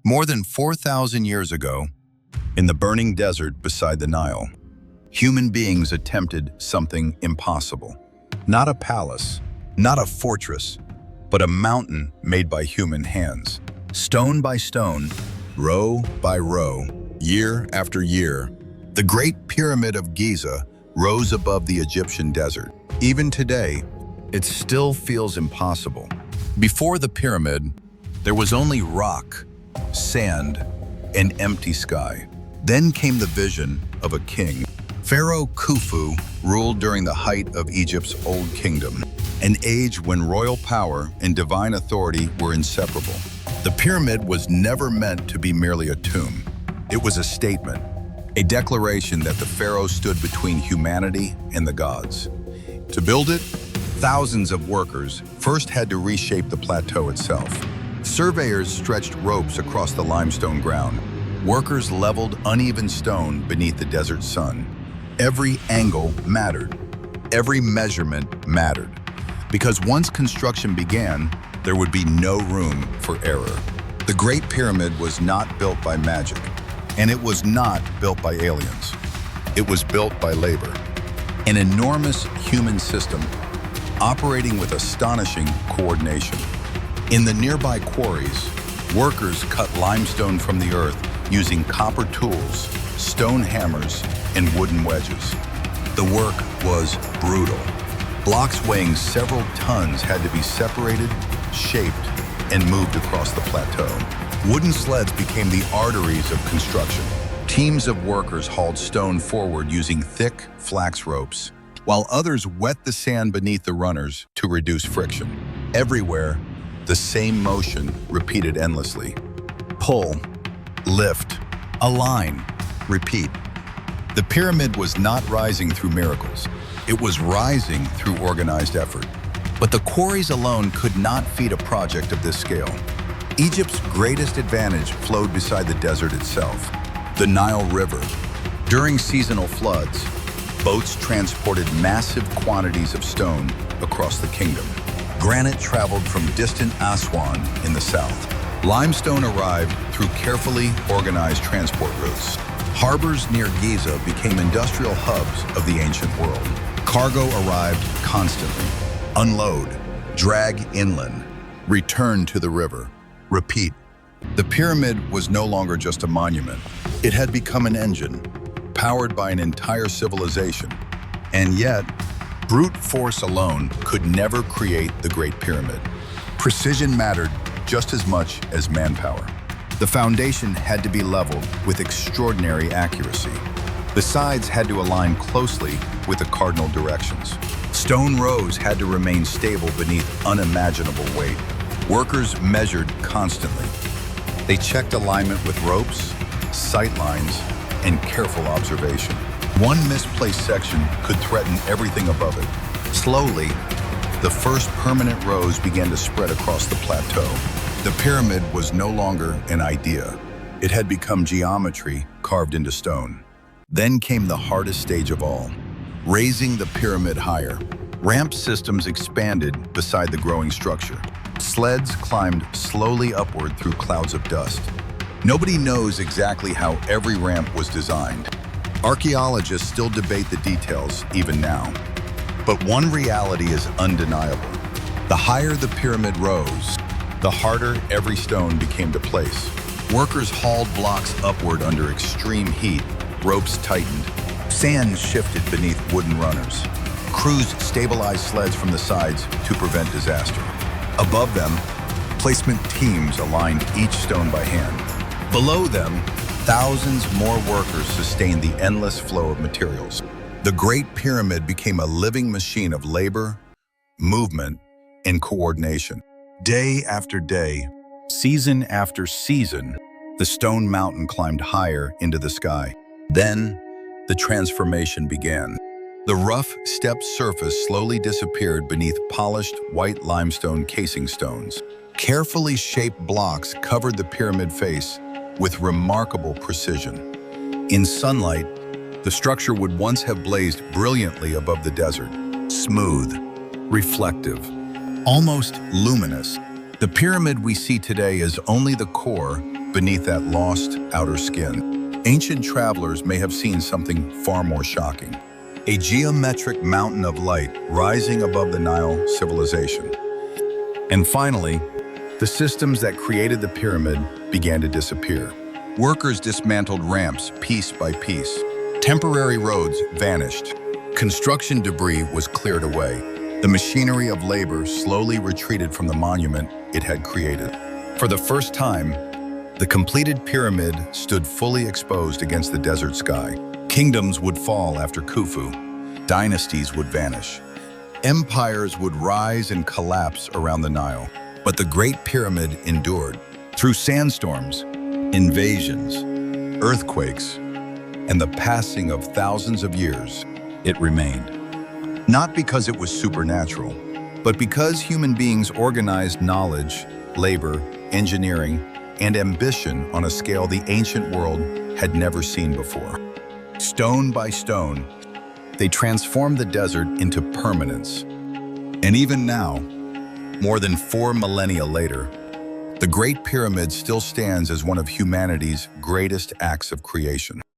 More than 4,000 years ago, in the burning desert beside the Nile, human beings attempted something impossible. Not a palace, not a fortress, but a mountain made by human hands. Stone by stone, row by row, year after year, the Great Pyramid of Giza rose above the Egyptian desert. Even today, it still feels impossible. Before the pyramid, there was only rock, sand, and empty sky. Then came the vision of a king. Pharaoh Khufu ruled during the height of Egypt's Old Kingdom, an age when royal power and divine authority were inseparable. The pyramid was never meant to be merely a tomb. It was a statement, a declaration that the pharaoh stood between humanity and the gods. To build it, thousands of workers first had to reshape the plateau itself. Surveyors stretched ropes across the limestone ground. Workers leveled uneven stone beneath the desert sun. Every angle mattered. Every measurement mattered. Because once construction began, there would be no room for error. The Great Pyramid was not built by magic, and it was not built by aliens. It was built by labor. An enormous human system operating with astonishing coordination. In the nearby quarries, workers cut limestone from the earth using copper tools, stone hammers, and wooden wedges. The work was brutal. Blocks weighing several tons had to be separated, shaped, and moved across the plateau. Wooden sleds became the arteries of construction. Teams of workers hauled stone forward using thick flax ropes, while others wet the sand beneath the runners to reduce friction. Everywhere, the same motion repeated endlessly. Pull, lift, align, repeat. The pyramid was not rising through miracles. It was rising through organized effort. But the quarries alone could not feed a project of this scale. Egypt's greatest advantage flowed beside the desert itself, the Nile River. During seasonal floods, boats transported massive quantities of stone across the kingdom. Granite traveled from distant Aswan in the south. Limestone arrived through carefully organized transport routes. Harbors near Giza became industrial hubs of the ancient world. Cargo arrived constantly. Unload, drag inland, return to the river, repeat. The pyramid was no longer just a monument. It had become an engine, powered by an entire civilization. And yet, brute force alone could never create the Great Pyramid. Precision mattered just as much as manpower. The foundation had to be leveled with extraordinary accuracy. The sides had to align closely with the cardinal directions. Stone rows had to remain stable beneath unimaginable weight. Workers measured constantly. They checked alignment with ropes, sight lines, and careful observation. One misplaced section could threaten everything above it. Slowly, the first permanent rows began to spread across the plateau. The pyramid was no longer an idea. It had become geometry carved into stone. Then came the hardest stage of all, raising the pyramid higher. Ramp systems expanded beside the growing structure. Sleds climbed slowly upward through clouds of dust. Nobody knows exactly how every ramp was designed. Archaeologists still debate the details even now. But one reality is undeniable. The higher the pyramid rose, the harder every stone became to place. Workers hauled blocks upward under extreme heat. Ropes tightened. Sand shifted beneath wooden runners. Crews stabilized sleds from the sides to prevent disaster. Above them, placement teams aligned each stone by hand. Below them, thousands more workers sustained the endless flow of materials. The Great Pyramid became a living machine of labor, movement, and coordination. Day after day, season after season, the stone mountain climbed higher into the sky. Then, the transformation began. The rough, stepped surface slowly disappeared beneath polished white limestone casing stones. Carefully shaped blocks covered the pyramid face with remarkable precision. In sunlight, the structure would once have blazed brilliantly above the desert, smooth, reflective, almost luminous. The pyramid we see today is only the core, beneath that lost outer skin. Ancient travelers may have seen something far more shocking. A geometric mountain of light rising above the Nile civilization. And finally, the systems that created the pyramid began to disappear. Workers dismantled ramps piece by piece. Temporary roads vanished. Construction debris was cleared away. The machinery of labor slowly retreated from the monument it had created. For the first time, the completed pyramid stood fully exposed against the desert sky. Kingdoms would fall after Khufu. Dynasties would vanish. Empires would rise and collapse around the Nile. But the Great Pyramid endured. Through sandstorms, invasions, earthquakes, and the passing of thousands of years, it remained. Not because it was supernatural, but because human beings organized knowledge, labor, engineering, and ambition on a scale the ancient world had never seen before. Stone by stone, they transformed the desert into permanence. And even now, more than 4 millennia later, the Great Pyramid still stands as one of humanity's greatest acts of creation.